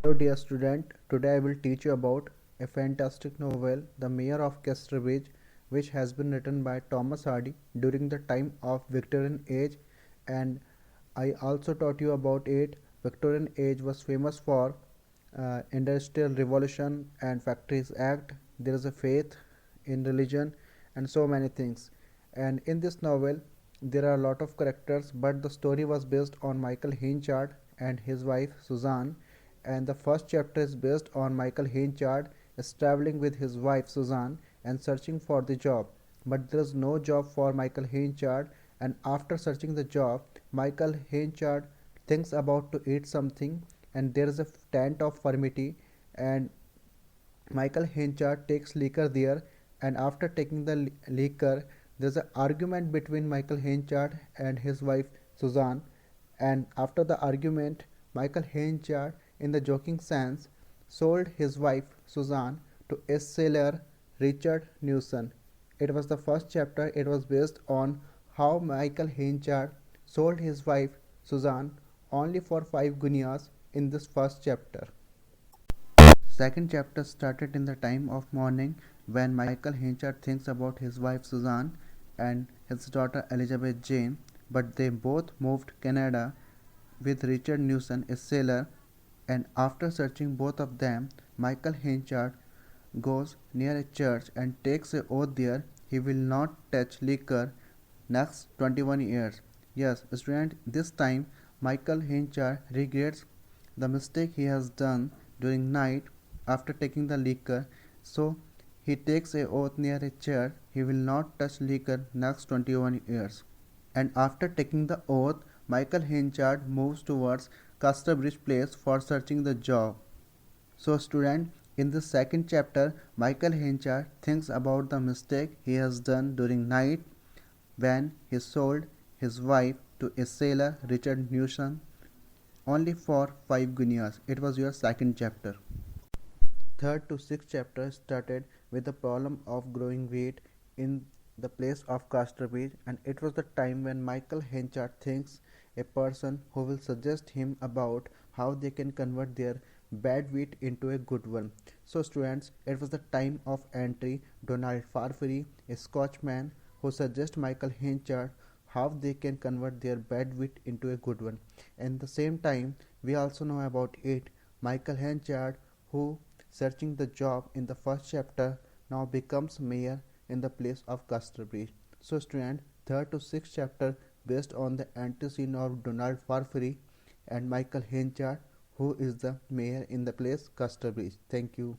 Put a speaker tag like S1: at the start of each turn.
S1: Hello dear student, today I will teach you about a fantastic novel, The Mayor of Casterbridge, which has been written by Thomas Hardy during the time of Victorian Age, and I also taught you about it. Victorian Age was famous for Industrial Revolution and Factories Act. There is a faith in religion and so many things. And in this novel, there are a lot of characters, but the story was based on Michael Henchard and his wife Suzanne, and the first chapter is based on Michael Henchard is traveling with his wife Suzanne and searching for the job. But there is no job for Michael Henchard, and after searching the job, Michael Henchard thinks about to eat something, and there is a tent of furmity, and Michael Henchard takes liquor there, and after taking the liquor, there's an argument between Michael Henchard and his wife Suzanne, and after the argument, Michael Henchard, in the joking sense, sold his wife Suzanne to a sailor, Richard Newson. It was the first chapter. It was based on how Michael Henchard sold his wife Suzanne only for 5 guineas in this first chapter. Second chapter started in the time of morning when Michael Henchard thinks about his wife Suzanne and his daughter Elizabeth Jane, but they both moved Canada with Richard Newson, a sailor, and after searching both of them, Michael Henchard goes near a church and takes an oath there he will not touch liquor next 21 years. Yes, student, this time Michael Henchard regrets the mistake he has done during night after taking the liquor, so he takes a oath near a church he will not touch liquor next 21 years. And after taking the oath, Michael Henchard moves towards Casterbridge Place for searching the job. So student, in the second chapter, Michael Henchard thinks about the mistake he has done during night when he sold his wife to a sailor, Richard Newson, only for 5 guineas. It was your second chapter. Third to sixth chapter started with the problem of growing wheat in the place of Casterbridge, and it was the time when Michael Henchard thinks a person who will suggest him about how they can convert their bad wheat into a good one. So students, it was the time of entry Donald Farfurey, a Scotchman, who suggests Michael Henchard how they can convert their bad wheat into a good one. And the same time, we also know about it, Michael Henchard, who searching the job in the first chapter now becomes mayor in the place of Casterbridge. So student, third to sixth chapter based on the antecedent of Donald Farfurey and Michael Henchard, who is the mayor in the place Casterbridge. Thank you.